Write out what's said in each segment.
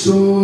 soul.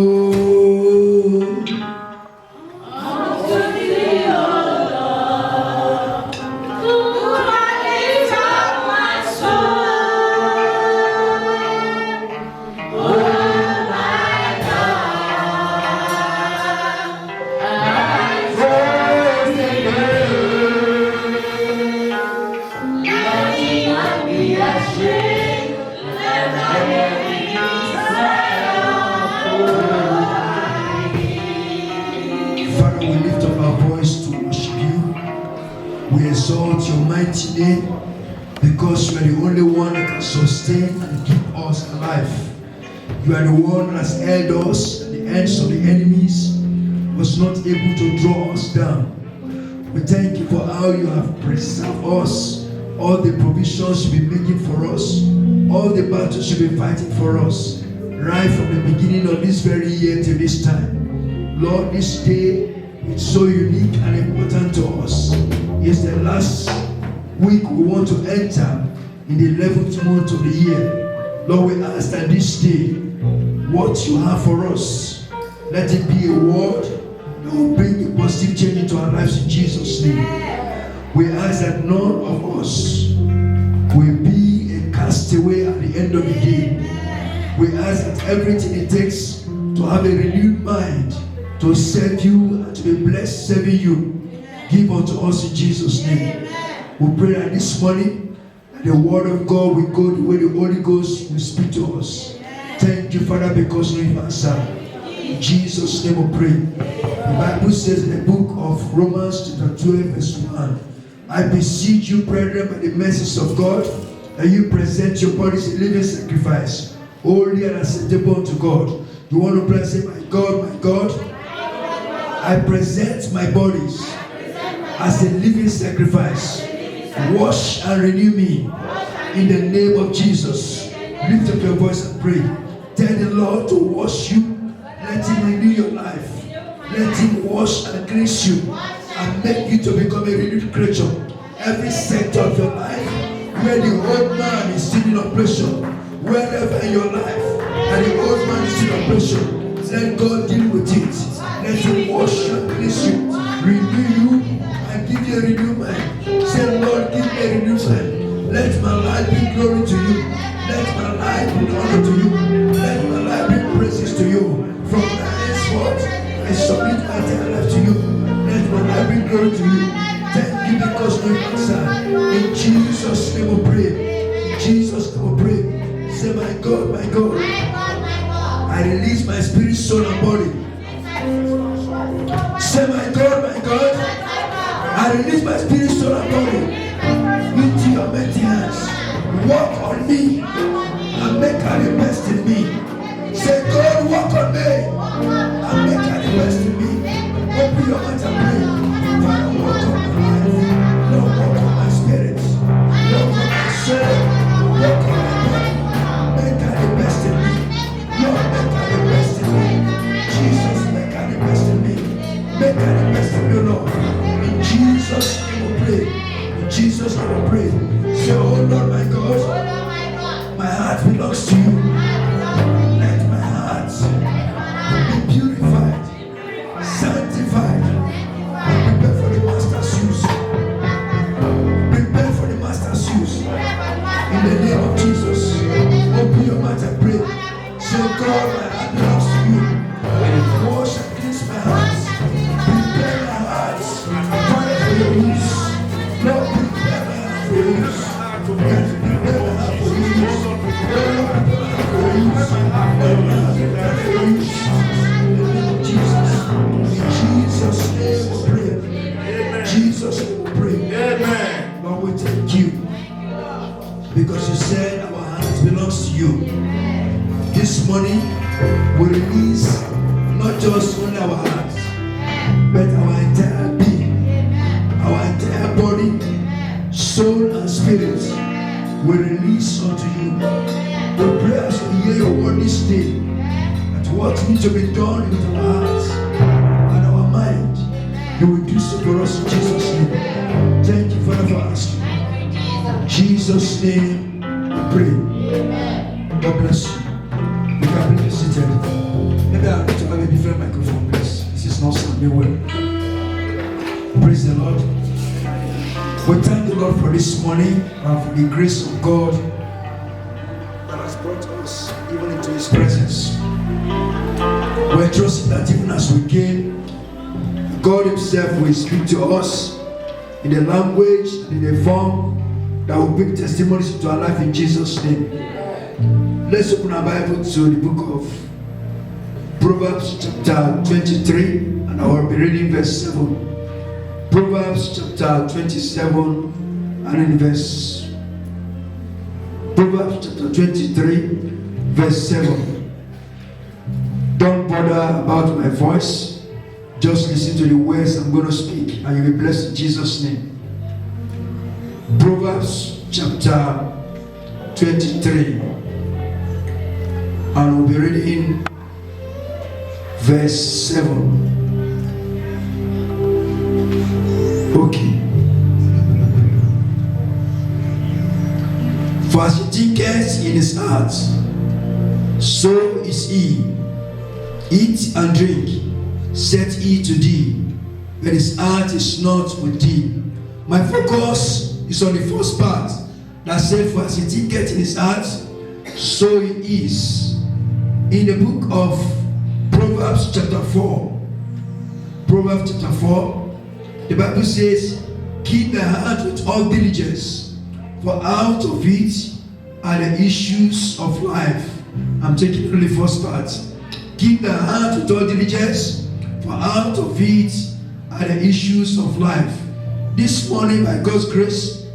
Name, because you are the only one that can sustain and keep us alive. You are the one that has held us at the ends of the enemies, was not able to draw us down. We thank you for how you have preserved us, all the provisions you've been making for us, all the battles you've been fighting for us, right from the beginning of this very year to this time. Lord, this day is so unique and important to us. It's the last week we want to enter in the 11th month of the year. Lord, we ask that this day, what you have for us, let it be a word that will bring a positive change into our lives in Jesus' name. We ask that none of us will be a castaway at the end of the day. We ask that everything it takes to have a renewed mind, to serve you and to be blessed serving you, give unto us in Jesus' name. We pray that this morning, that the word of God will go the way the Holy Ghost will speak to us. Thank you, Father, because you answer. In Jesus' name we pray. The Bible says in the book of Romans chapter 12 verse 1, I beseech you, brethren, by the mercies of God, that you present your bodies a living sacrifice, holy and acceptable unto God. You want to pray and say, my God, I present my bodies as a living sacrifice. Wash and renew me in the name of Jesus. Lift up your voice and pray. Tell the Lord to wash you. Let him renew your life. Let him wash and cleanse you and make you to become a renewed creature. Every sector of your life where the old man is still in oppression, wherever in your life and the old man is still in oppression, let God deal with it. Let him wash and cleanse you, renew you, and give you a renewed mind. Say, Lord, give me a renewed mind. Let my life be glory to you. Let my life be honor to you. Let my life be praises to you. From henceforth, I submit my entire life to you. Let my life be glory to you. Thank you because you answer. In Jesus' name we pray. In Jesus' name we pray. Say, my God, I release my spirit, soul, and body. Say, my God, I release my spirit, soul, and body into your mighty hands. Walk on me and make her the best in me. Say, God, walk on me and make her the best in me. Open your heart and pray. Father, walk on my life. Lord, walk on my spirit. Walk on my soul. Walk on my body. Make her the best in me. Lord, make her the best in me. Jesus, make her the best in me. Make her the best in me, Lord. In Jesus' name we pray. In Jesus' name we pray. Say, oh Lord, my God, my heart belongs to you. Let my heart be purified, sanctified, and prepare for the master's use. Prepare for the master's use. In the name of Jesus, open your mouth and pray. Say, God, my heart belongs to you. Wash and cleanse my heart. Prepare my heart. Pray for your use. Lord, prepare my heart for your use. Prepare my heart for your use. Prepare my heart for your use. In the name of Jesus. In Jesus' name we pray. Jesus' name we pray. Amen. Lord, we thank you. Because you said our heart belongs to you. This morning we release not just only our hearts, but our entire being, our entire body, soul and spirit we release unto you. We pray as we hear your word this day, that what needs to be done with our hearts and our mind, you will do so for us in Jesus' name. Thank you, Father, for asking. In Jesus' name we pray. God bless you. You can be seated. anywhere. Praise the Lord. We thank the Lord for this morning and for the grace of God that has brought us even into His presence. We're trusting that even as we came, God Himself will speak to us in a language and in a form that will bring testimonies into our life in Jesus' name. Let's open our Bible to the book of Proverbs chapter 23, and I will be reading verse 7. Proverbs chapter 27 and in verse Proverbs chapter 23 verse 7. Don't bother about my voice, just listen to the words I'm going to speak and you'll be blessed in Jesus' name. Proverbs chapter 23, and we'll be reading verse 7. Okay. For as he thinketh in his heart, so is he. Eat and drink, said he to thee, but his heart is not with thee. My focus is on the first part that said, for as he thinketh in his heart, so he is. In the book of Proverbs chapter 4, Proverbs chapter 4, the Bible says, keep thy heart with all diligence, for out of it are the issues of life. I'm taking only the first part. Keep thy heart with all diligence, for out of it are the issues of life. This morning, by God's grace,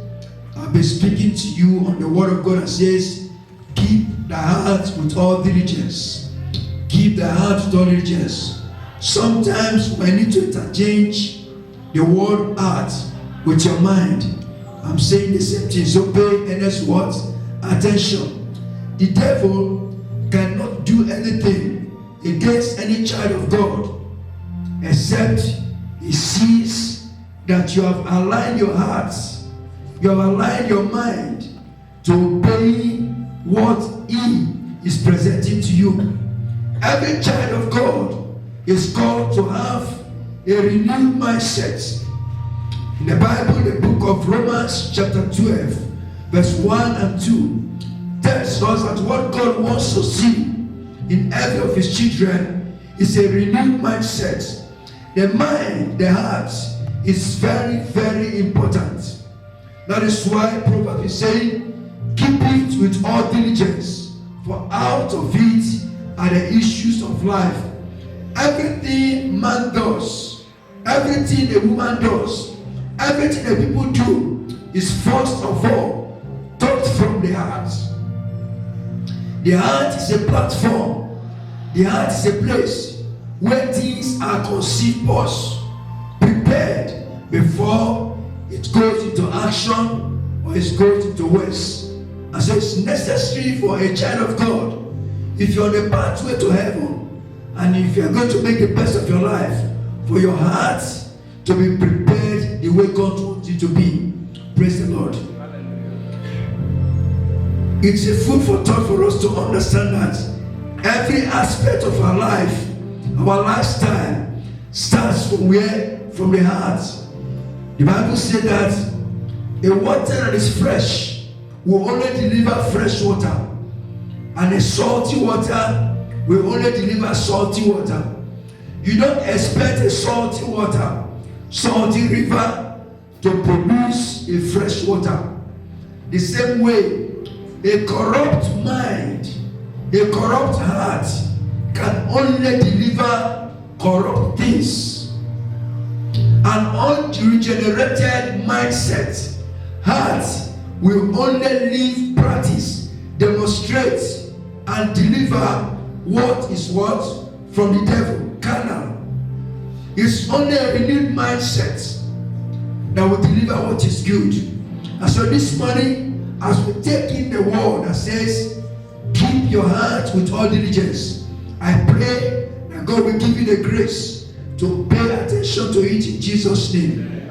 I'll be speaking to you on the word of God that says, keep thy heart with all diligence. Keep thy heart with all diligence. Sometimes we need to interchange the word heart with your mind. I'm saying the same thing. So pay earnest what? Attention. The devil cannot do anything against any child of God except he sees that you have aligned your heart, you have aligned your mind to obey what he is presenting to you. Every child of God is called to have a renewed mindset. In the Bible, the book of Romans chapter 12, verse 1 and 2 tells us that what God wants to see in every of his children is a renewed mindset. The mind, the heart is very, very important. That is why Proverbs is saying, keep it with all diligence, for out of it are the issues of life. Everything man does, everything a woman does, everything that people do is first of all taught from the heart. The heart is a platform. The heart is a place where things are conceived first, prepared before it goes into action or it goes into words. And so it's necessary for a child of God, if you're on the pathway to heaven, and if you're going to make the best of your life, for your heart to be prepared the way God wants you to be. Praise the Lord. It's a food for thought for us to understand that every aspect of our life, our lifestyle, starts from where? From the heart. The Bible says that a water that is fresh will only deliver fresh water, and a salty water will only deliver salty water. You don't expect a salty water, salty river to produce a fresh water. The same way, a corrupt mind, a corrupt heart can only deliver corrupt things. An unregenerated mindset, heart, will only live, practice, demonstrate, and deliver what is what? From the devil, carnal. It's only a renewed mindset that will deliver what is good. And so this morning, as we take in the word that says, keep your heart with all diligence, I pray that God will give you the grace to pay attention to it in Jesus' name.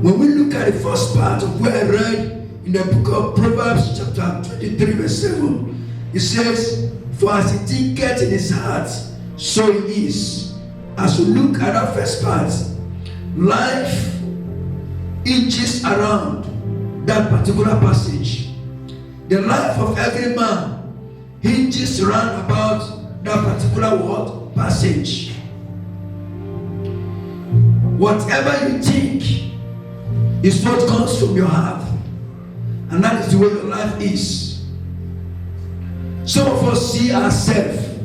When we look at the first part of what I read in the book of Proverbs chapter 23 verse 7, it says, for as he thinketh in his heart, so he is. as we look at that first part, life hinges around that particular passage. The life of every man hinges around about that particular word, passage. Whatever you think is what comes from your heart, and that is the way your life is. Some of us see ourselves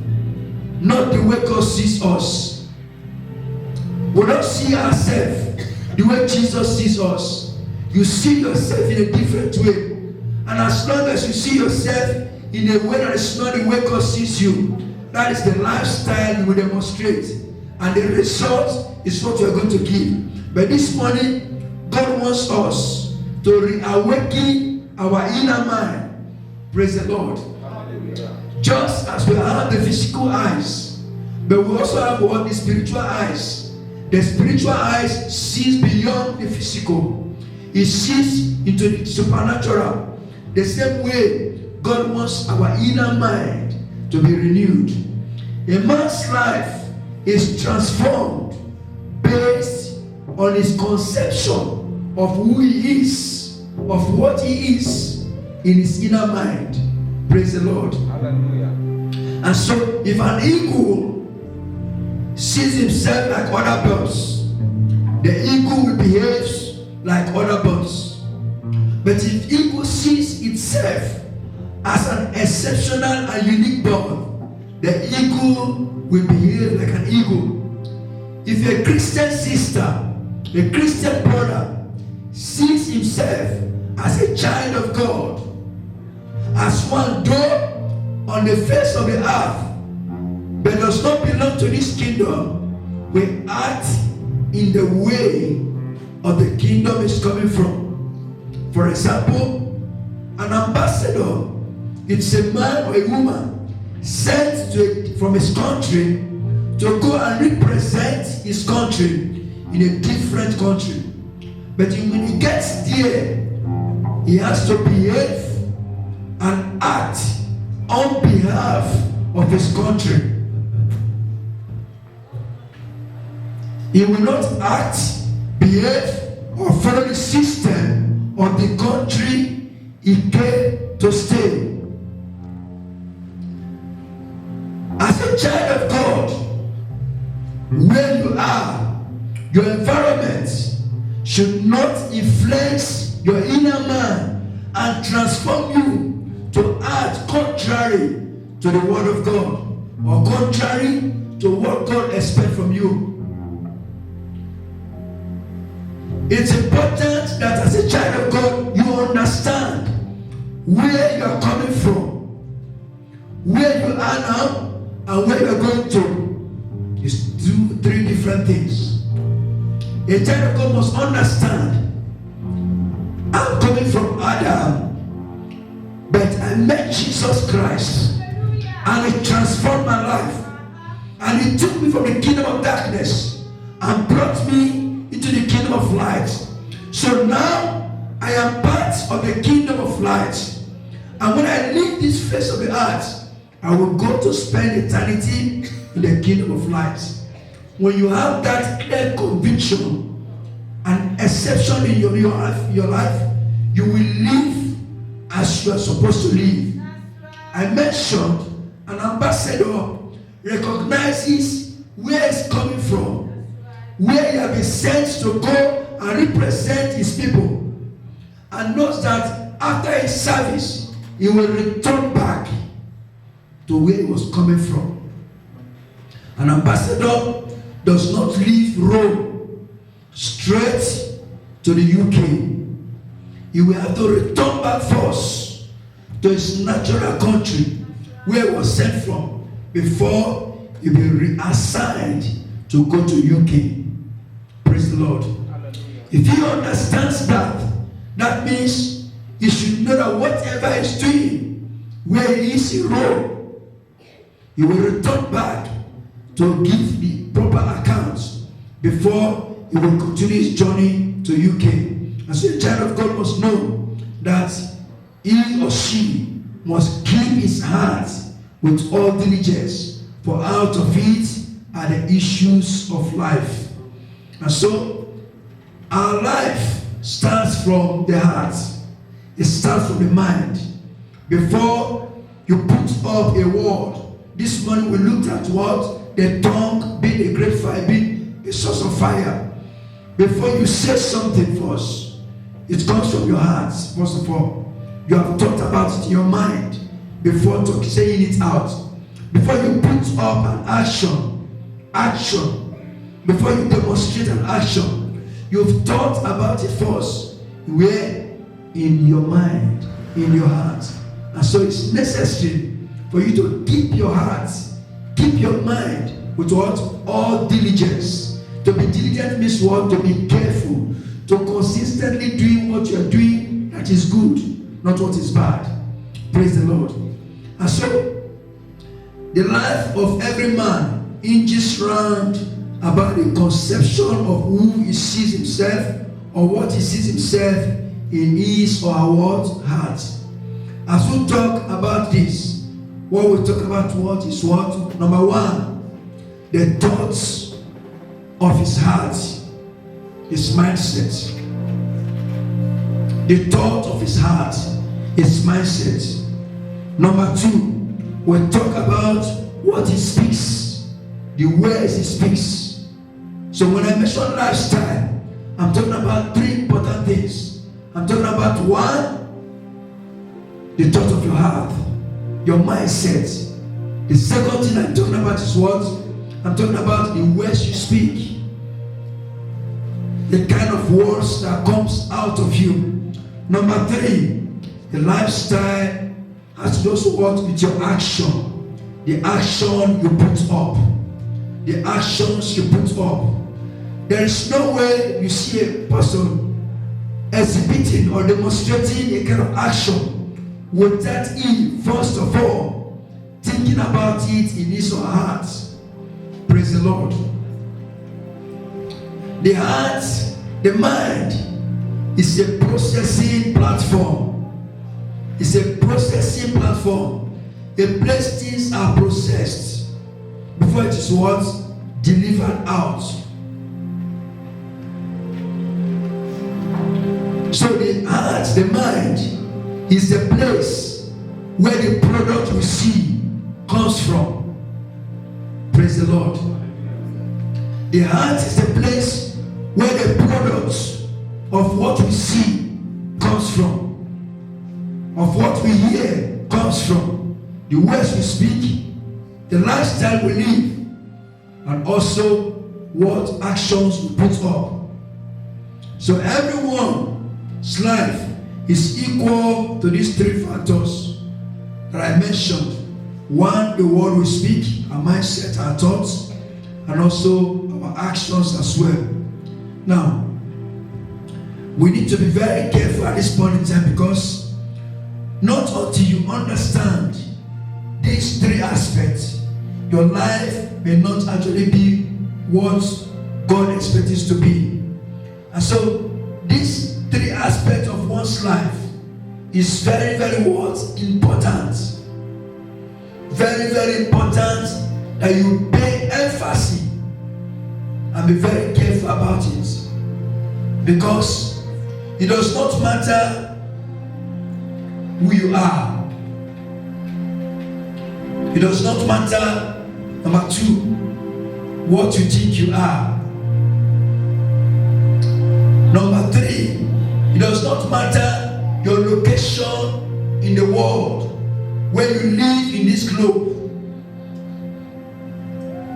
not the way God sees us. We don't see ourselves the way Jesus sees us. You see yourself in a different way. And as long as you see yourself in a way that is not the way God sees you, that is the lifestyle you will demonstrate. And the result is what you are going to give. But this morning, God wants us to reawaken our inner mind. Praise the Lord. Just as we have the physical eyes, but we also have what? The spiritual eyes. The spiritual eyes sees beyond the physical. It sees into the supernatural. The same way God wants our inner mind to be renewed. A man's life is transformed based on his conception of who he is, of what he is in his inner mind. Praise the Lord. Hallelujah. And so if an eagle sees himself like other birds, the eagle will behave like other birds. But if eagle sees itself as an exceptional and unique bird, the eagle will behave like an eagle. If a Christian sister, a Christian brother sees himself as a child of God, as one though on the face of the earth, but does not belong to this kingdom, will act in the way of the kingdom is coming from. For example, an ambassador, it's a man or a woman sent from his country to go and represent his country in a different country. But when he gets there, he has to behave and act on behalf of his country. He will not act, behave, or follow the system of the country he came to stay. As a child of God, where you are, your environment should not influence your inner man and transform you to act contrary to the word of God or contrary to what God expects from you. It's important that as a child of God, you understand where you are coming from, where you are now, and where you are going to. It's three different things. A child of God must understand, I'm coming from Adam, but I met Jesus Christ, and He transformed my life, and He took me from the kingdom of darkness and brought me into the kingdom of light. So now I am part of the kingdom of light, and when I leave this face of the earth, I will go to spend eternity in the kingdom of light. When you have that clear conviction and exception in your life, you will live as you are supposed to live. I mentioned an ambassador recognizes where he's coming from, where he has been sent to go and represent his people, and knows that after his service, he will return back to where he was coming from. An ambassador does not leave Rome straight to the UK. He will have to return back first to his natural country where he was sent from before he will be reassigned to go to UK. Praise the Lord. Hallelujah. If he understands that, that means he should know that whatever he's doing, where he is in Rome, he will return back to give the proper accounts before he will continue his journey to UK. And so a child of God must know that he or she must keep his heart with all diligence, for out of it are the issues of life. And so, our life starts from the heart. It starts from the mind. Before you put up a word, this morning we looked at what? The tongue being a great fire, being a source of fire. Before you say something first, it comes from your heart, first of all. You have thought about it in your mind before saying it out. Before you put up an action, before you demonstrate an action, you've thought about it first. Where? In your mind, in your heart. And so it's necessary for you to keep your heart, keep your mind with what? All diligence. To be diligent means what? To be careful. To consistently doing what you're doing that is good, not what is bad. Praise the Lord. And so, the life of every man hinges round about the conception of who he sees himself or what he sees himself in his or her what? Heart. As we talk about this, what we talk about what is what? Number one, the thoughts of his heart, his mindset. The thought of his heart, his mindset. Number two, we talk about what he speaks, the words he speaks. So when I mention lifestyle, I'm talking about three important things. I'm talking about one, the thought of your heart, your mindset. The second thing I'm talking about is what? I'm talking about the words you speak. The kind of words that comes out of you. Number three, the lifestyle has to do what? With your action. The action you put up. The actions you put up. There is no way you see a person exhibiting or demonstrating a kind of action without he, first of all, thinking about it in his or her heart. Praise the Lord. The heart, the mind, is a processing platform. It's a processing platform. A place things are processed before it is what? Delivered out. So the heart, the mind, is the place where the product we see comes from. Praise the Lord. The heart is the place where the product of what we see comes from. Of what we hear comes from. The words we speak, the lifestyle we live, and also what actions we put up. So everyone's life is equal to these three factors that I mentioned. One, the word we speak, our mindset, our thoughts, and also our actions as well. Now, we need to be very careful at this point in time, because not until you understand these three aspects, your life may not actually be what God expects it to be. And so, these three aspects of one's life is very, very important. Very, very important that you pay emphasis and be very careful about it. Because it does not matter who you are. It does not matter, number two, what you think you are. Number three, it does not matter your location in the world, where you live in this globe.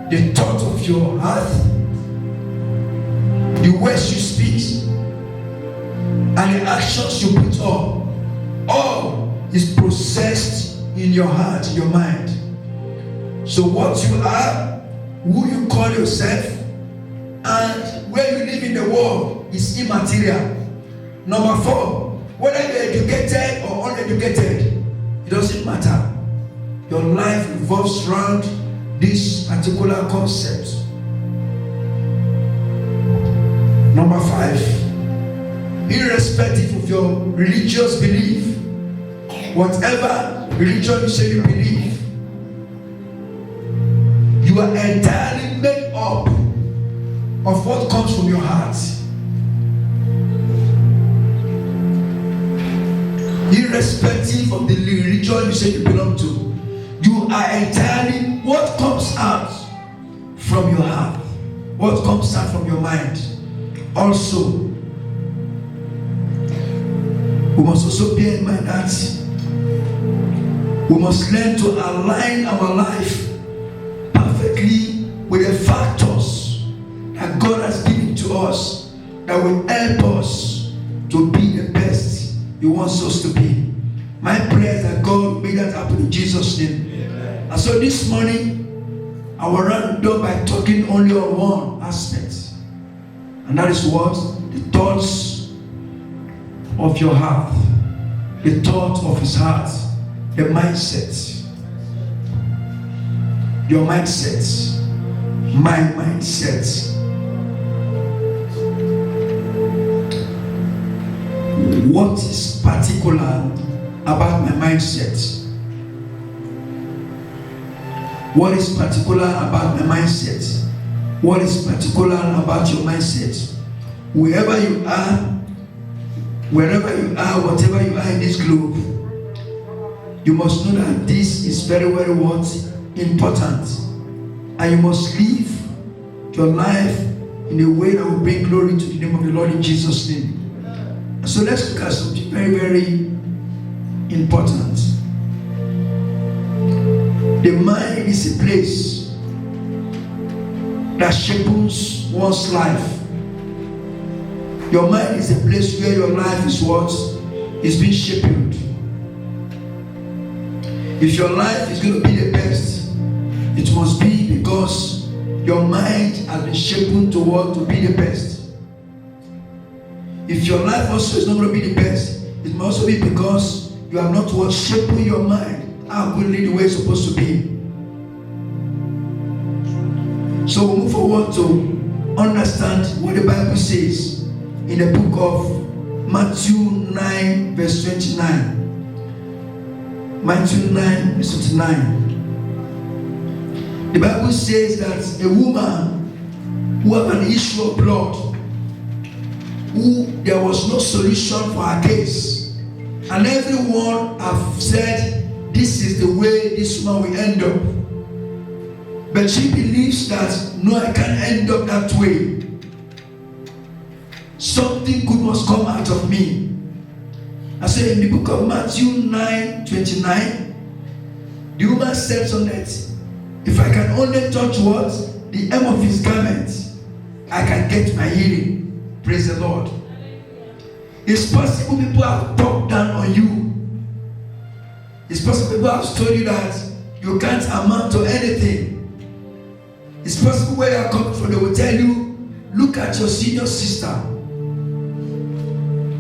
The thought of your heart, the words you speak, and the actions you put up, all is processed in your heart, your mind. So what you are, who you call yourself, and where you live in the world is immaterial. Number four, whether you're educated or uneducated, it doesn't matter. Your life revolves around this particular concept. Number five, irrespective of your religious belief, whatever religion you say you believe, you are entirely made up of what comes from your heart. Irrespective of the religion you say you belong to, you are entirely what comes out from your heart, what comes out from your mind. Also, we must also bear in mind that we must learn to align our life perfectly with the factors that God has given to us that will help us to be the best He wants us to be. My prayer is that God will make that happen in Jesus' name. Amen. And so this morning, I will run down by talking only on one aspect, and that is what? The thoughts of your heart, the thought of his heart, the mindset. Your mindset, my mindset. What is particular about my mindset? What is particular about my mindset? What is particular about your mindset? Wherever you are, whatever you are in this globe, you must know that this is very, very important. And you must live your life in a way that will bring glory to the name of the Lord in Jesus' name. So let's look at something very, very important. The mind is a place that shapes one's life. Your mind is a place where your life is being shaped. If your life is going to be the best, it must be because your mind has been shaped to be the best. If your life also is not going to be the best, it must also be because you have not shaping your mind how goodly the way it's supposed to be. So we move forward to understand what the Bible says in the book of Matthew 9 verse 29. Matthew 9 verse 29. The Bible says that a woman who had an issue of blood, who there was no solution for her case, and everyone have said this is the way this woman will end up, but she believes that no, I can't end up that way. Something good must come out of me. I say in the book of Matthew 9:29, the woman said on it, if I can only touch what? The hem of his garment, I can get my healing. Praise the Lord. It's possible people have talked down on you. It's possible people have told you that you can't amount to anything. It's possible where you are coming from, they will tell you, look at your senior sister.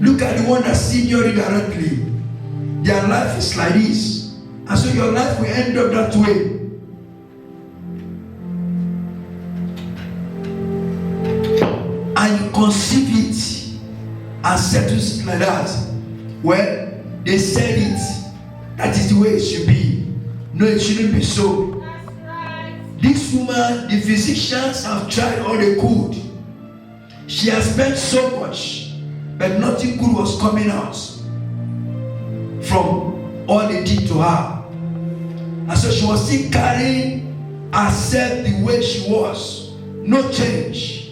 Look at the one that senior you directly. Their life is like this. And so your life will end up that way. And you conceive it and settle it like that. Well, they said it. That is the way it should be. No, it shouldn't be so. That's right. This woman, the physicians have tried all they could. She has spent so much, but nothing good was coming out from all they did to her. And so she was still carrying herself the way she was. No change.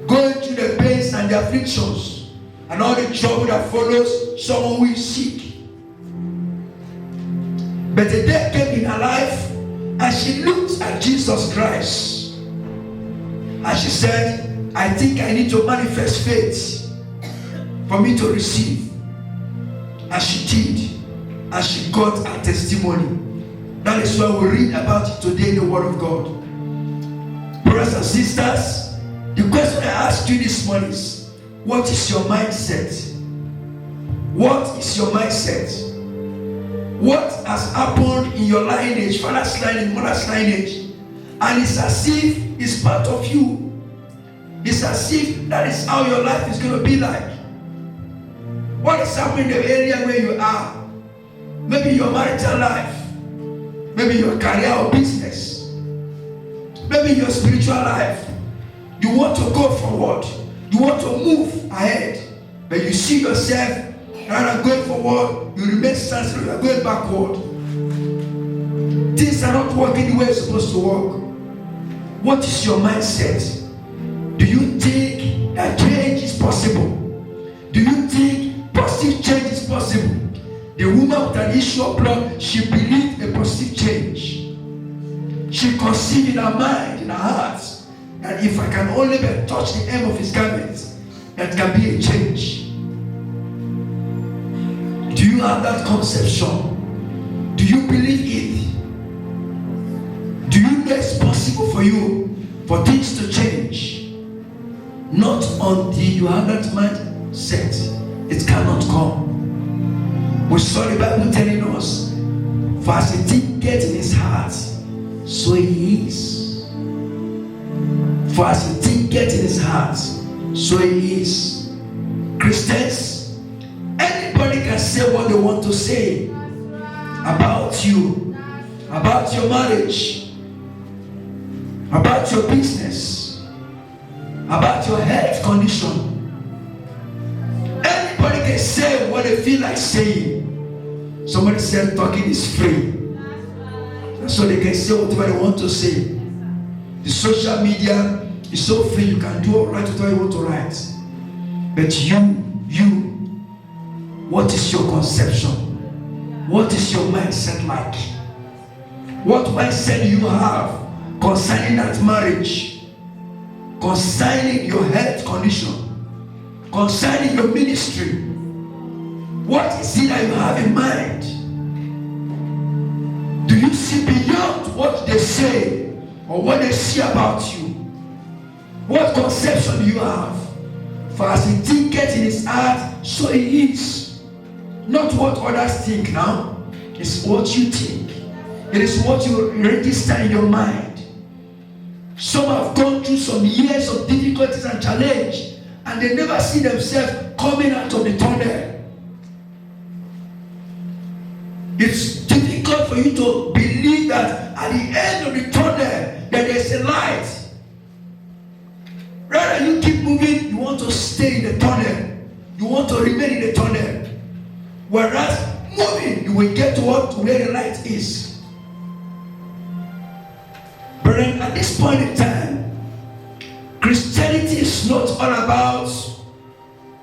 Going through the pains and the afflictions and all the trouble that follows someone who is sick. But the day came in her life and she looked at Jesus Christ and she said, I think I need to manifest faith for me to receive. And she did. And she got a testimony. That is why we read about it today in the Word of God. Brothers and sisters, the question I ask you this morning is, what is your mindset? What is your mindset? What has happened in your lineage, father's lineage, mother's lineage? And it's as if it's part of you. It's as if that is how your life is going to be like. What is happening in the area where you are? Maybe your marital life, maybe your career or business. Maybe your spiritual life, you want to go forward, you want to move ahead, but you see yourself rather than going forward, you remain stagnant, you are going backward. Things are not working the way it's supposed to work. What is your mindset? Do you think that change is possible? Do you think positive change is possible? The woman with an issue of blood, she believed a positive change. She conceived in her mind, in her heart, that if I can only touch the hem of his garment, that can be a change. Do you have that conception? Do you believe it? Do you know it's possible for you for things to change? Not until you have that mindset, it cannot come. We saw the Bible telling us, for as a thing gets in his heart, so he is. For as a thing gets in his heart, so he is. Christians, anybody can say what they want to say about you, about your marriage, about your business, about your health condition. Anybody can say what they feel like saying. Somebody said talking is free. So they can say whatever they want to say. The social media is so free, you can do write whatever you want to write. But you, what is your conception? What is your mindset like? What mindset do you have concerning that marriage? Concerning your health condition? Concerning your ministry? What is it that you have in mind? Do you see beyond what they say or what they see about you? What conception do you have? For as he thinketh in his heart, so he is. Not what others think now. It's what you think. It is what you register in your mind. Some have gone through some years of difficulties and challenge, and they never see themselves coming out of the tunnel. It's difficult for you to believe that at the end of the tunnel that there's a light. Rather you keep moving, you want to stay in the tunnel. You want to remain in the tunnel. Whereas moving, you will get to where the light is. But at this point in time, Christianity is not all about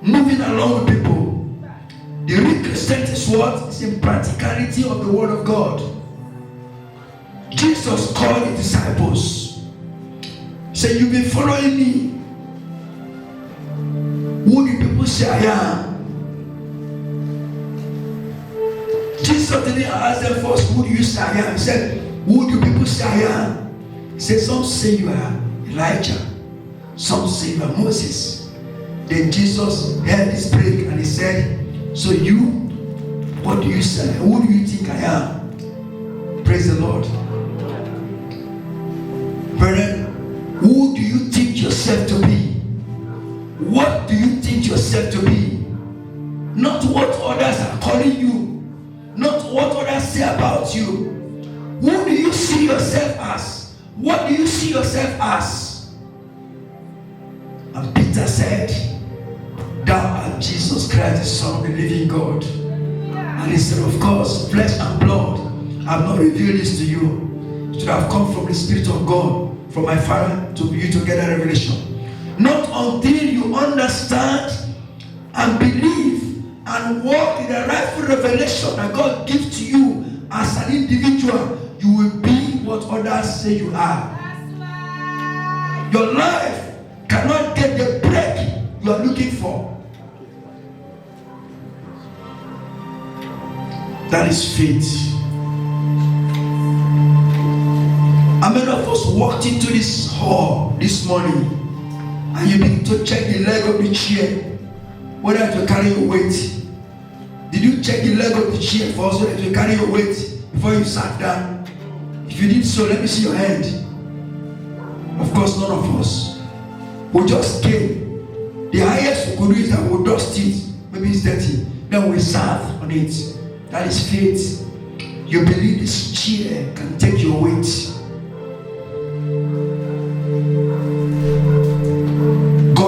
moving along with people. The real Christianity is what? It's in practicality of the word of God. Jesus called his disciples. He said, you've been following me. Who do people say I am? Jesus didn't ask them first, who do you say I am? He said, who do people say I am? He said, some say you are Elijah. Some say you are Moses. Then Jesus held his break and he said, so you, what do you say? Who do you think I am? Praise the Lord. Brethren, who do you think yourself to be? What do you think yourself to be? Not what others are calling you. Not what others say about you. Who do you see yourself as? What do you see yourself as? And Peter said, thou art Jesus Christ, the Son of the living God. And he said, of course, flesh and blood have not revealed this to you. It should have come from the Spirit of God, from my Father, to you to get that revelation. Not until you understand and believe and walk in the rightful revelation that God gives to you as an individual, you will be what others say you are. Your life cannot get the break you are looking for. That is faith. How many of us walked into this hall this morning and you begin to check the leg of the chair whether it will carry your weight? Did you check the leg of the chair first whether it will carry your weight before you sat down? If you did so, let me see your hand. Of course, none of us. We just came. The highest we could do is that we'll dust it. Maybe it's dirty. Then we serve on it. That is faith. You believe this chair can take your weight.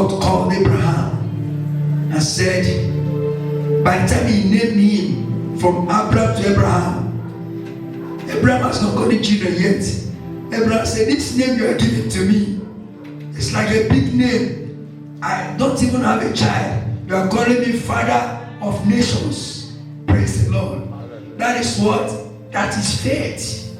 God called Abraham and said, by the time he named him from Abraham to Abraham, Abraham has not got any children yet. Abraham said, this name you are giving to me, it's like a big name. I don't even have a child. You are calling me father of nations. Praise the Lord. That is what? That is faith.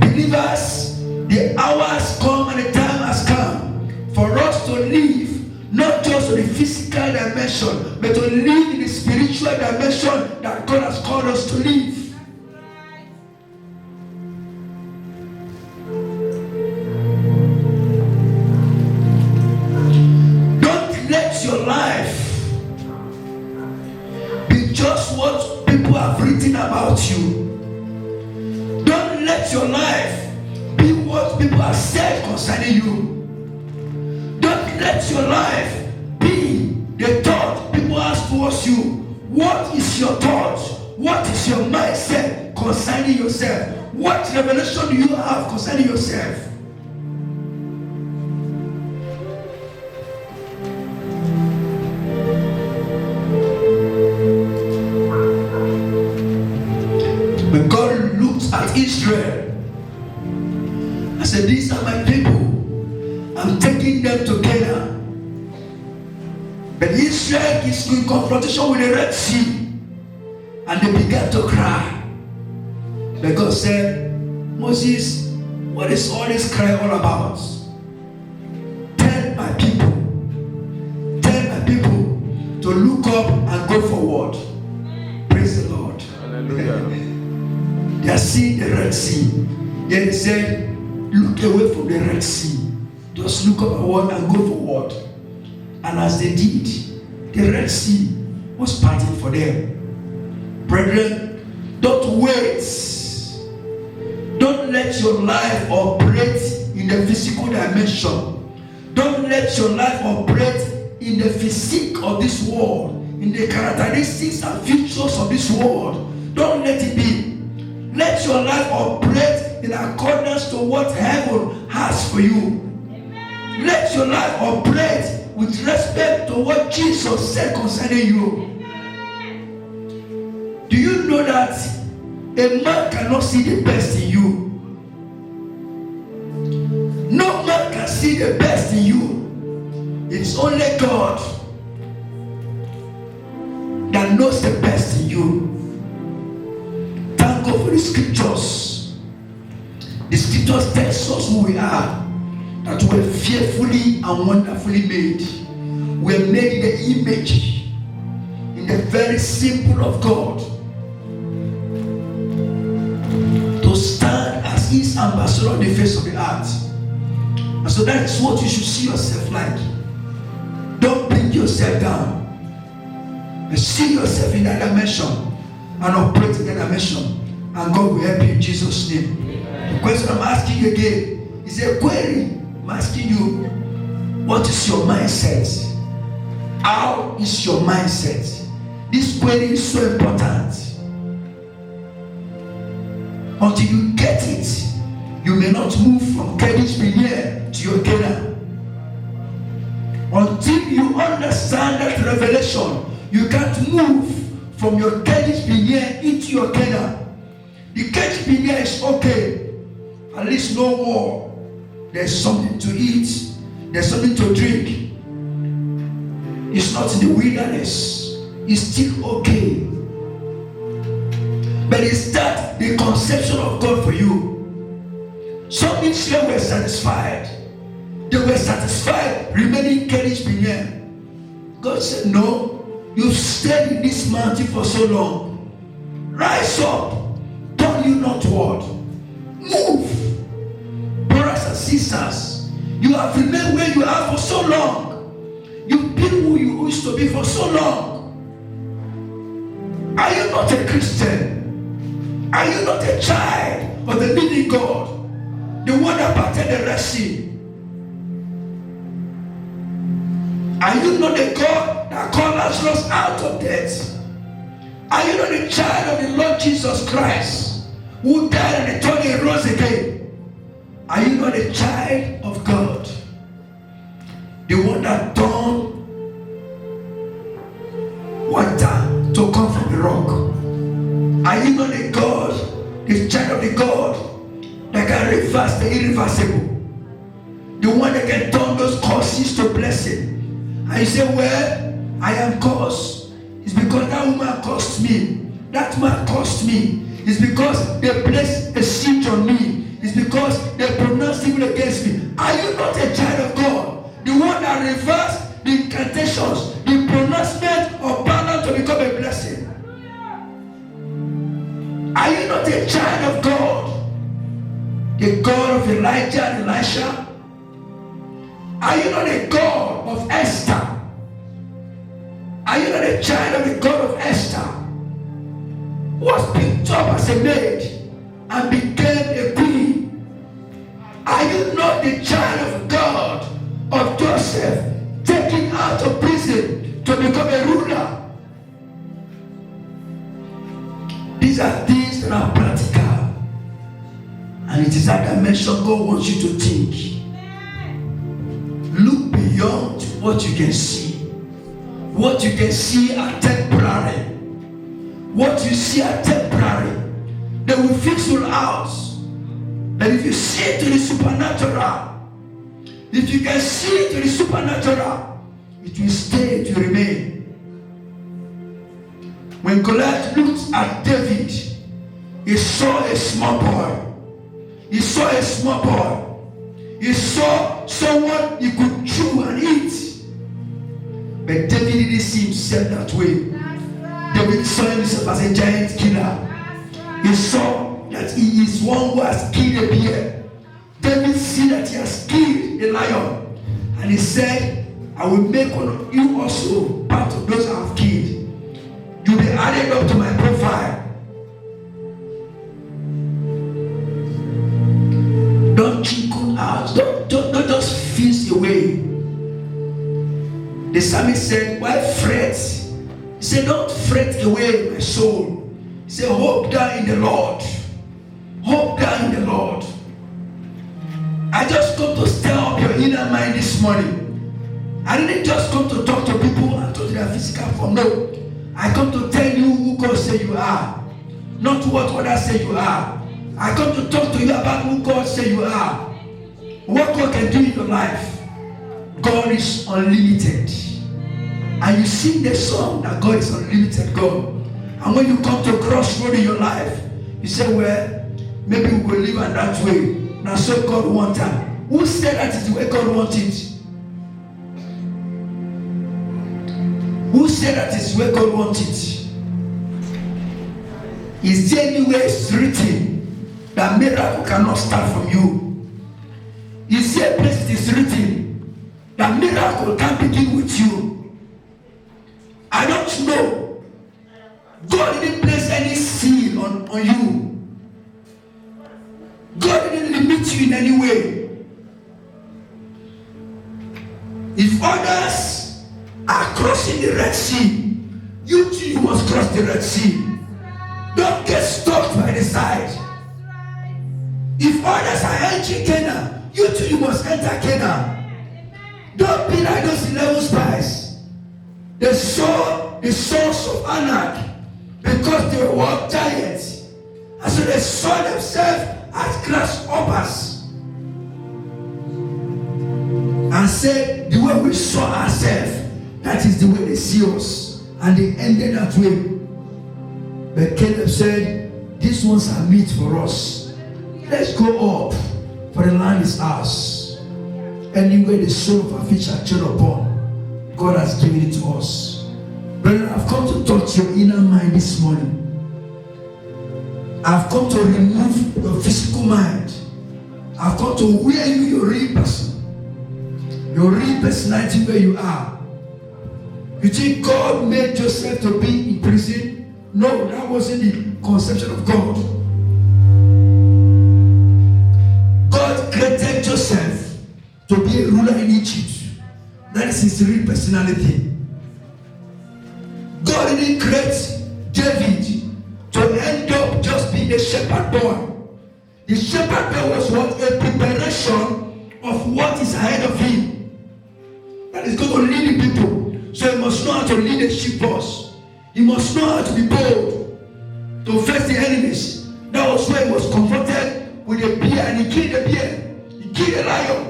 Believers, the hour has come and the time has come for us to live, not just in the physical dimension, but to live in the spiritual dimension that God has called us to live. Don't let your life be just what people have written about you. Don't let your life be what people have said concerning you. Don't let your life be the thought people ask towards you. What is your thought? What is your mindset concerning yourself? What revelation do you have concerning yourself? When God looked at Israel, I said, these are my people. I'm taking them to Canaan. But Israel is in confrontation with the Red Sea. And they began to cry. But God said, Moses, what is all this cry all about? Tell my people to look up and go forward. Praise the Lord. Hallelujah. They are seeing the Red Sea. Then he said, look away from the Red Sea. Just look upward and go forward. And as they did, the Red Sea was parting for them. Brethren, don't wait. Don't let your life operate in the physical dimension. Don't let your life operate in the physique of this world, in the characteristics and features of this world. Don't let it be. Let your life operate in accordance to what heaven has for you. Amen. Let your life operate with respect to what Jesus said concerning you. Amen. Do you know that a man cannot see the best in you? No man can see the best in you. It's only God that knows the best in you. Thank God for the scriptures. The scriptures tells us who we are, that we are fearfully and wonderfully made. We are made in the image, in the very symbol of God, to stand as His ambassador on the face of the earth. And so that is what you should see yourself like. Don't bring yourself down, but see yourself in that dimension and operate in that dimension. And God will help you in Jesus' name. Amen. The question I'm asking you again is a query. I'm asking you, what is your mindset? How is your mindset? This query is so important. Until you get it, you may not move from Kadesh Barnea to your Canaan. Until you understand that revelation, you can't move from your Kadesh Barnea into your Canaan. The Kadesh Barnea is okay. At least no war. There's something to eat. There's something to drink. It's not in the wilderness. It's still okay. But is that the conception of God for you? Some Israel were satisfied. They were satisfied remaining Kadesh Barnea. God said, no, you've stayed in this mountain for so long. Rise up. Turn you northward. Move. Brothers and sisters, you have remained where you are for so long. You've been who you used to be for so long. Are you not a Christian? Are you not a child of the living God? The one that parted the Red Sea? Are you not the God that called Lazarus out of death? Are you not the child of the Lord Jesus Christ, who died and the third day rose again? Are you not a child of God? the one that turned water to come from the rock. Are you not a God, the child of the God that can reverse the irreversible? The one that can turn those curses to blessing. And you say, well, I am cursed. It's because that woman cursed me. That man cursed me. It's because they placed a siege on me. It's because they pronounced evil against me. Are you not a child of God? The one that reversed the incantations, the pronouncement of Balaam to become a blessing. Are you not a child of God? The God of Elijah and Elisha? Are you not a God of Esther? Are you not a child of the God of Esther? Who was picked up as a maid and became a queen? Are you not the child of God of Joseph, taken out of prison to become a ruler? These are things that are practical, and it is that dimension God wants you to think. Look beyond what you can see. What you can see are temporary. What you see are temporary. They will fix you out. But if you see to the supernatural, if you can see to the supernatural, it will stay, it will remain. When Goliath looked at David, he saw a small boy. He saw a small boy. He saw someone he could chew and eat. But David didn't see himself that way. David saw himself as a giant killer. He saw that he is one who has killed a bear. David see that he has killed a lion. And he said, I will make one of you also part of those I have killed. You'll be added up to my profile. Don't chicken out. Don't just fizz away. The psalmist said, why fret? He said, don't fret away my soul. He said, hope thou in the Lord. Hope thou in the Lord. I just come to stir up your inner mind this morning. I didn't just come to talk to people and talk to their physical form. No. I come to tell you who God say you are. Not what others say you are. I come to talk to you about who God say you are. What God can do in your life. God is unlimited. And you sing the song that God is unlimited God. And when you come to a crossroad in your life, you say, well, maybe we will live in that way. Now so God wants it. Who said that is the way God wants it? Who said that is the way God wants it? Is there anywhere it's written that miracle cannot start from you? Is there a place it is written that miracle can begin with you? I don't know. God didn't place any seal on you. God didn't limit you in any way. If others are crossing the Red Sea, you too you must cross the Red Sea. Don't get stuck by the side. If others are entering Canaan, you too you must enter Canaan. Don't be like those 11 spies. They saw the sons of Anak because they were giants. And so they saw themselves as grasshoppers. And said, the way we saw ourselves, that is the way they see us. And they ended that way. But Caleb said, these ones are meat for us. Let's go up, for the land is ours. Anywhere the soul of our feet shall tread upon, God has given it to us. Brethren, I've come to touch your inner mind this morning. I've come to remove your physical mind. I've come to wear you your real person. Your real personality where you are. You think God made Joseph to be in prison? No, that wasn't the conception of God. God created Joseph to be a ruler in Egypt. That is his real personality. God didn't create David to end up just being a shepherd boy. The shepherd boy was what? A preparation of what is ahead of him. must know how to lead a sheep boss. He must know how to be bold to face the enemies. That was why he was confronted with a bear, and he killed the bear. He killed a lion.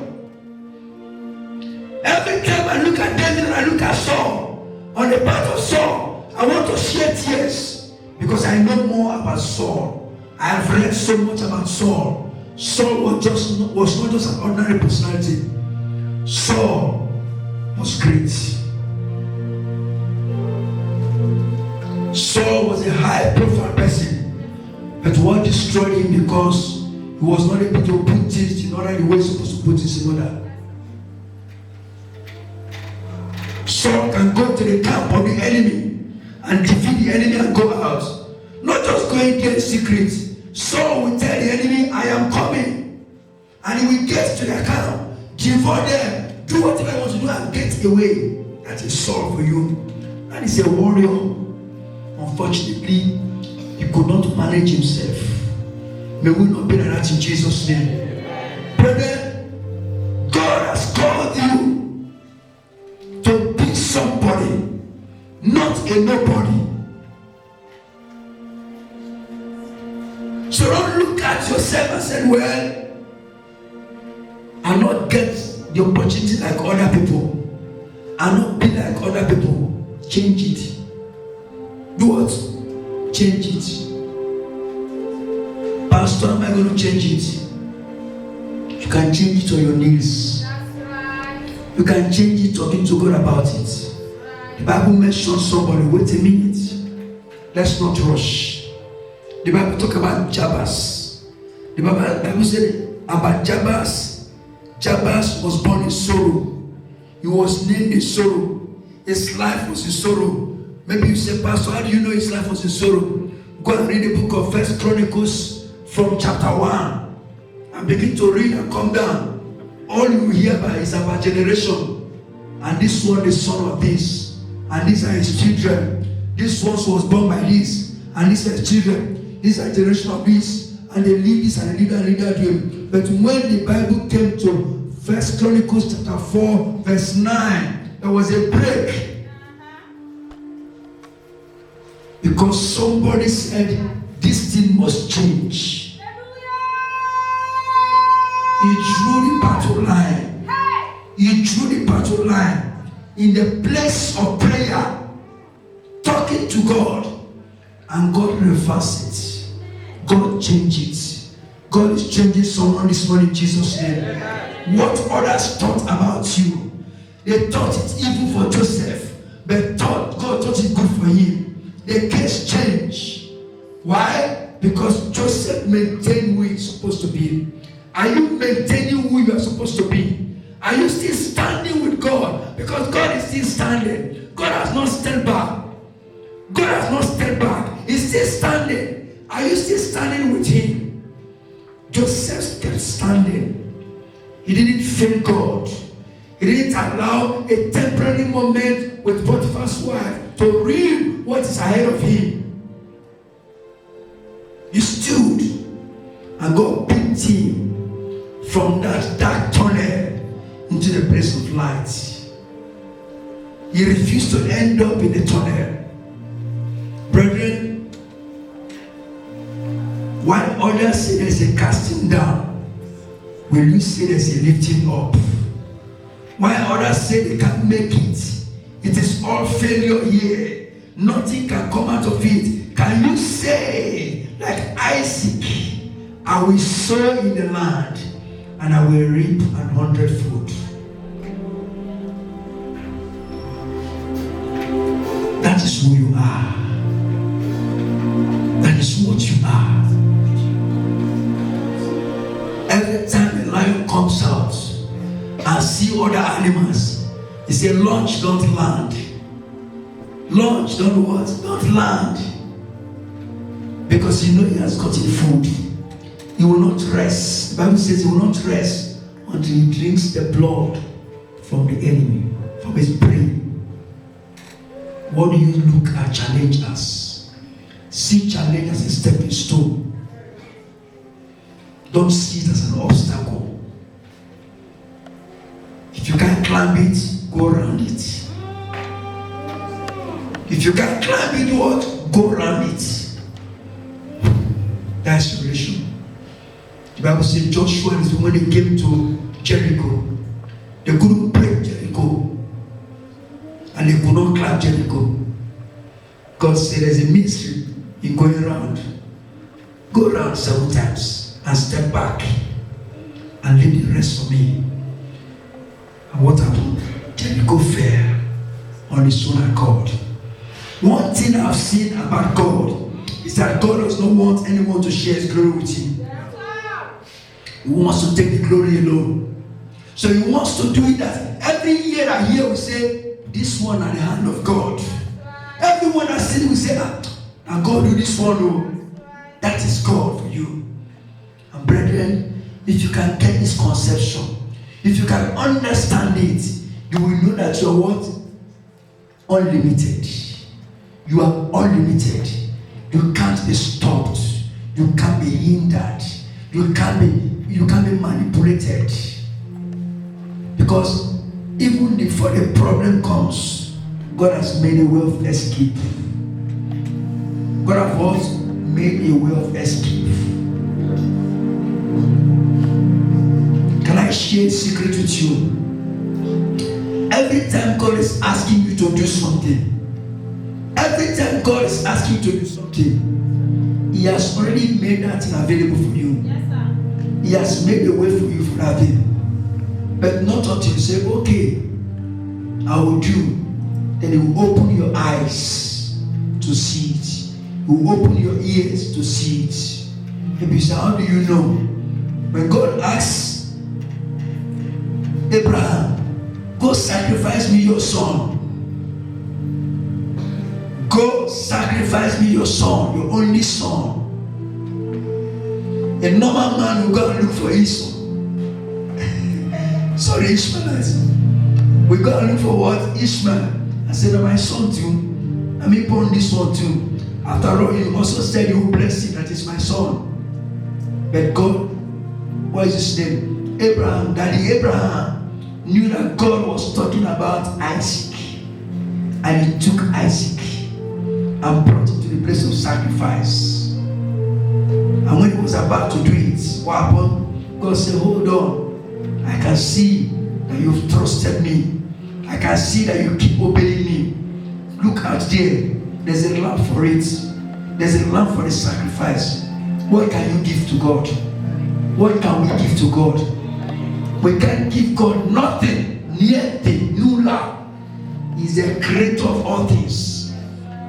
Every time I look at David and I look at Saul, on the part of Saul, I want to shed tears because I know more about Saul. I have read so much about Saul. Saul was not just an ordinary personality. Saul was great. Saul was a high profile person, but what destroyed him because he was not able to put things in order the way he was supposed to put things in order. Saul can go to the camp of the enemy and defeat the enemy and go out. Not just going there in secret. Saul will tell the enemy, I am coming. And he will get to the camp, devour them, do whatever he wants to do and get away. That is Saul for you. And he's a warrior. Unfortunately, he could not manage himself. May we not be like that in Jesus' name. Brother, God has called you to be somebody, not a nobody. So don't look at yourself and say, well, I'll not get the opportunity like other people. I'll not be like other people. Change it. Do what? Change it. Pastor, am I going to change it? You can change it on your knees. You can change it talking to God about it. The Bible mentions somebody. Wait a minute. Let's not rush. The Bible talk about Jabez. The Bible said about Jabez. Jabez was born in sorrow. He was named in sorrow. His life was in sorrow. Maybe you say, Pastor, how do you know his life was in sorrow? Go and read the book of 1 Chronicles from chapter 1 and begin to read and come down. All you hear about is about generation. And this one is son of this. And these are his children. This one was born by this. And these are his children. These are generation of this. And they lead this and they lead and lead that way. But when the Bible came to 1 Chronicles chapter 4 verse 9, there was a break. Because somebody said, this thing must change. He drew the battle line. He drew the battle line in the place of prayer, talking to God, and God reversed it. God changed it. God is changing someone this morning in Jesus' name. What others thought about you, they thought it evil for Joseph, but God thought it good for him. The case changed. Why? Because Joseph maintained who he's supposed to be. Are you maintaining who you are supposed to be? Are you still standing with God? Because God is still standing. God has not stepped back. God has not stepped back. He's still standing. Are you still standing with him? Joseph kept standing. He didn't fail God. He didn't allow a temporary moment with Potiphar's wife to read what is ahead of him. He stood and God picked him from that dark tunnel into the place of light. He refused to end up in the tunnel. Brethren, while others say there's a casting down, will you say there's a lifting up? While others say they can't make it, it is all failure here. Nothing can come out of it. Can you say, like Isaac, I will sow in the land and I will reap 100-fold? That is who you are. That is what you are. Every time a lion comes out and see other animals, he says, launch, don't land. Launch, don't what? Don't land. Because you know he has gotten food. He will not rest. The Bible says he will not rest until he drinks the blood from the enemy, from his prey. What do you look at challenge as? See challenge as a stepping stone. Don't see it as an obstacle. If you can't climb it, go around it. If you can climb it, what? Go around it. That's relation. The Bible says Joshua is when they came to Jericho. They couldn't break Jericho. And they could not climb Jericho. God said there's a mystery in going around. Go around 7 times and step back and leave the rest for me. And what happened? Jericho fell on its own accord. One thing I've seen about God is that God does not want anyone to share his glory with him. He wants to take the glory alone. So he wants to do it that every year I hear we say, this one at the hand of God. Everyone that said we say, and God do this one. Oh, that is God for you. And brethren, if you can get this conception, if you can understand it, you will know that you are what? Unlimited. You are unlimited. You can't be stopped. You can't be hindered. You can't be manipulated. Because even before the problem comes, God has made a way of escape. God has made a way of escape. Can I share a secret with you? Every time God is asking you to do something, every time God is asking you to do something, He has already made that thing available for you. Yes, sir. He has made a way for you for that thing. But not until you say, okay, I will do. Then He will open your eyes to see it. He will open your ears to see it. Maybe you say, how do you know? When God asks Abraham, go sacrifice me your son. Go sacrifice me your son, your only son. A normal man will go and look for his son. Sorry, Ishmaelites. We go and look for what? Ishmael. I said, oh, my son too. Let me born this one too. After all, you also said you will bless him, that is my son. But God, what is his name? Abraham. Daddy Abraham knew that God was talking about Isaac. And he took Isaac and brought him to the place of sacrifice. And when he was about to do it, what happened? God said, hold on. I can see that you've trusted me. I can see that you keep obeying me. Look out there. There's a lamb for it. There's a lamb for the sacrifice. What can you give to God? What can we give to God? We can't give God nothing. Niente, nulla. He's the creator of all things.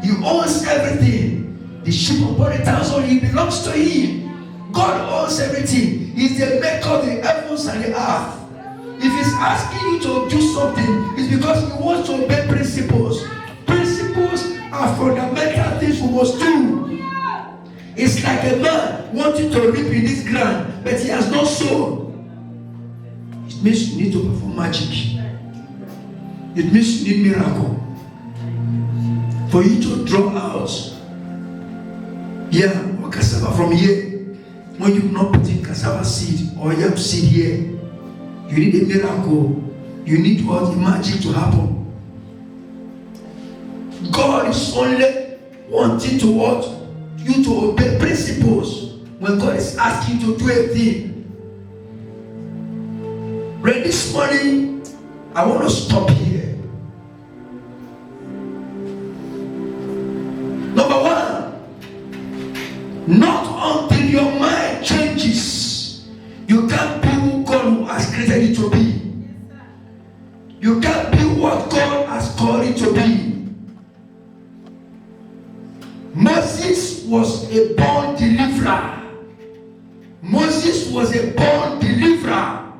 He owns everything. The sheep upon 1,000, he belongs to him. God owns everything. He's the maker of the heavens and the earth. If he's asking you to do something, it's because he wants to obey principles. Principles are fundamental things we must do. It's like a man wanting to reap in this ground, but he has not sown. It means you need to perform magic. It means you need miracle. For you to draw out, or cassava from here, when you not put in cassava seed or yam seed here, you need a miracle. You need what? Magic to happen. God is only wanting to what? You to obey principles when God is asking you to do a thing. Right, this morning, I want to stop here. Number one, not until your mind changes, you can't be who God has created you to be. You can't be what God has called you to be. Moses was a born deliverer. Moses was a born deliverer,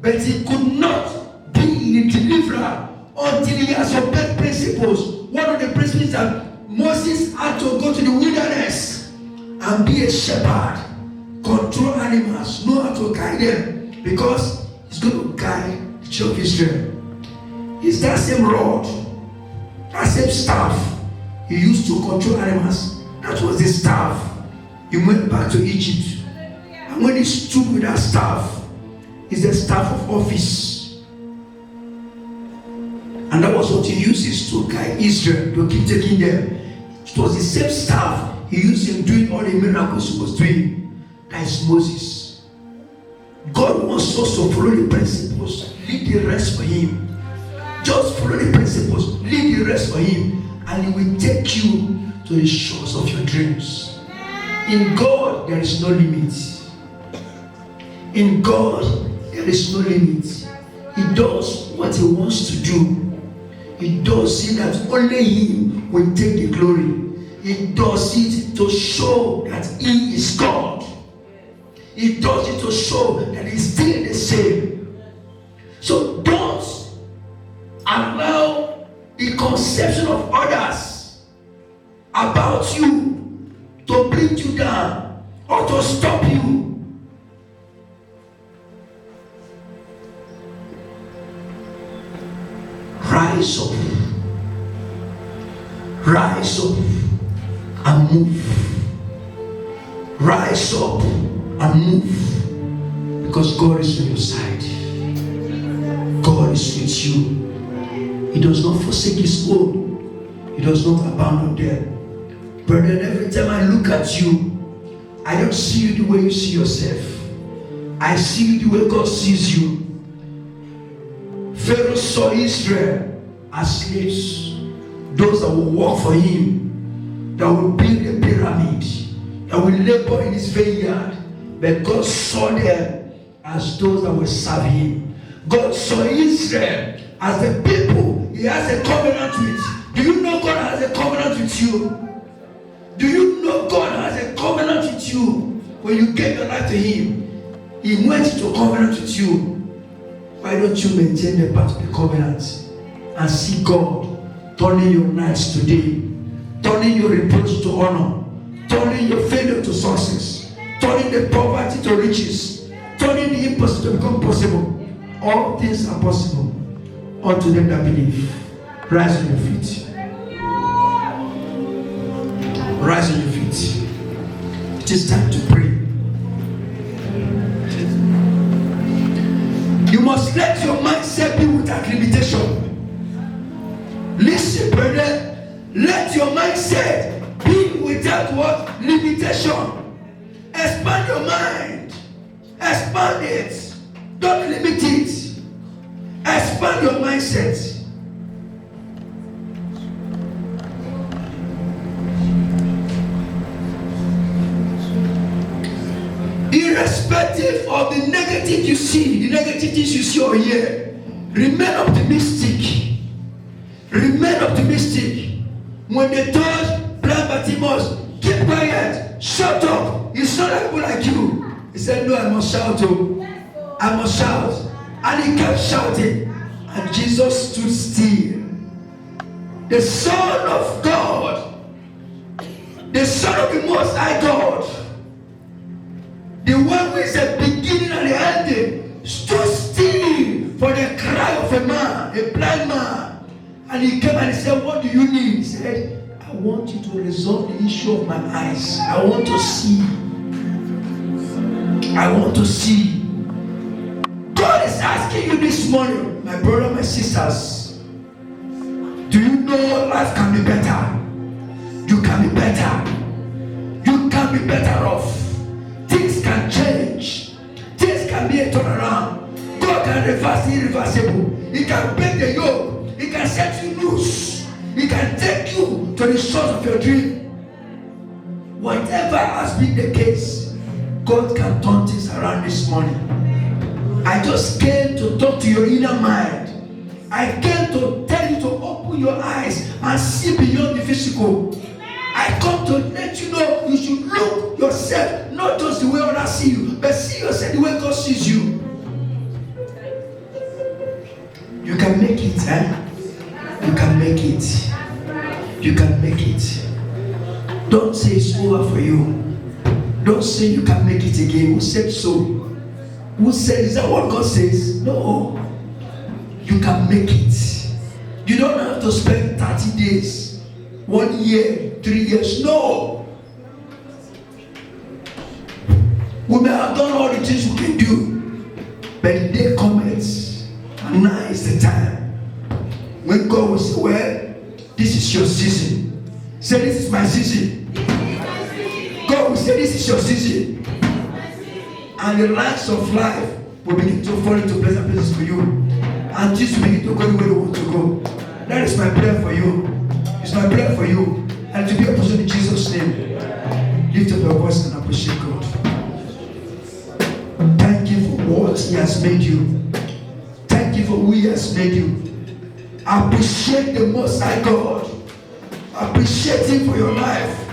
but he could not be a deliverer until he has obeyed principles. One of the principles is that Moses had to go to the wilderness and be a shepherd, control animals, know how to guide them, because he's going to guide the children of Israel. It's that same rod, that same staff he used to control animals. That was the staff. He went back to Egypt. And when he stood with that staff, it's the staff of office. And And that was what he uses to guide Israel to keep taking them. It was the same staff he used in doing all the miracles he was doing. That is Moses. God wants us to follow the principles, leave the rest for him. Just follow the principles, leave the rest for him, and he will take you to the shores of your dreams. In God, there is no limit. In God, there is no limit. He does what he wants to do. He does it that only him will take the glory. He does it to show that he is God. He does it to show that he's still the same. So don't allow the conception of others about you to bring you down or to stop you. Rise up. Rise up and move. Rise up and move. Because God is on your side. God is with you. He does not forsake his own. He does not abandon them. Brethren, every time I look at you, I don't see you the way you see yourself. I see you the way God sees you. Pharaoh saw Israel as slaves, those that will work for him, that will build a pyramid, that will labor in his vineyard. But God saw them as those that will serve him. God saw Israel as the people he has a covenant with. Do you know God has a covenant with you? Do you know God has a covenant with you? When you gave your life to him, he went into a covenant with you. Why don't you maintain the part of the covenant and see God turning your nights to day, turning your reproach to honor, turning your failure to success, turning the poverty to riches, turning the impossible to become possible. All things are possible unto them that believe. Rise on your feet. Rise on your feet. It is time to pray. You must let your mindset be without limitation. Listen, brother. Let your mindset be without what? Limitation. Expand your mind. Expand it. Don't limit it. Expand your mindset. Irrespective of the negative you see, the negative things you see or hear, remain optimistic. Remain optimistic. When they told blind Bartimaeus, keep quiet, shut up, it's not like people like you. He said, no, I must shout. Oh, I must shout. And he kept shouting. And Jesus stood still. The Son of God, the Son of the Most High God, the one who is the beginning and the ending, stood still for the cry of a man, a blind man. And he came and he said, what do you need? He said, I want you to resolve the issue of my eyes. I want to see. I want to see. God is asking you this morning, my brother, my sisters, do you know life can be better? You can be better. You can be better off. Things can change. Things can be a turnaround. God can reverse the irreversible. He can break the yoke. He can set you loose. He can take you to the source of your dream. Whatever has been the case, God can turn things around this morning. I just came to talk to your inner mind. I came to tell you to open your eyes and see beyond the physical. I come to let you know you should look yourself, not just the way others see you, but see yourself the way God sees you. You can make it, eh? You can make it. You can make it. Don't say it's over for you. Don't say you can make it again. Who said so? Who said, is that what God says? No. You can make it. You don't have to spend 30 days, 1 year, 3 years. No. We may have done all the things we can do, but the day comes, and now is the time. When God will say, well, this is your season. Say, this is my season. God will say, this is your season. And the lines of life will begin to fall into pleasant places for you. And just begin to go the way you want to go. That is my prayer for you. It's my prayer for you. And to be a person in Jesus' name. Lift up your voice and appreciate God. Thank you for what He has made you. Thank you for who He has made you. Appreciate the Most High God. Appreciate Him for your life.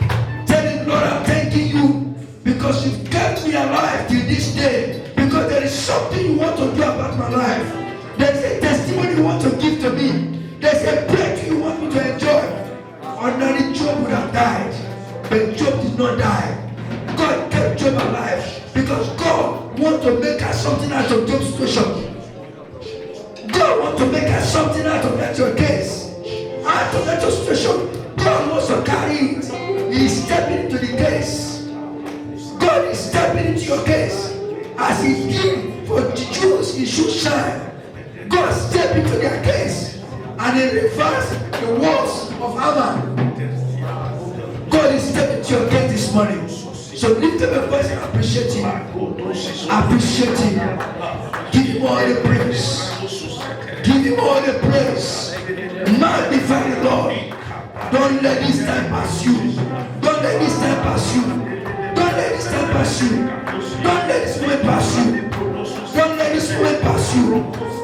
Tell Him, Lord, I'm thanking you because you've kept me alive till this day. Because there is something you want to do about my life. There's a testimony you want to give to me. There's a breakthrough you want me to enjoy. Ordinary Job would have died, but Job did not die. God kept Job alive because God wants to make us something out of Job's situation. God wants to make us something out of that your case. Out of that your situation, God wants to carry it. He is stepping into the case. God is stepping into your case. As He did for the Jews in Shushan, God stepped into their case and He reversed the words of Haman. God is stepping into your case this morning. So lift up your voice and appreciate Him. Appreciate Him. Give Him all the praise. Give Him all the praise. Magnify the Lord. Don't let this time pass you. Don't let this time pass you. Don't let this time pass you. Don't let this moment pass you. Don't let this moment pass you.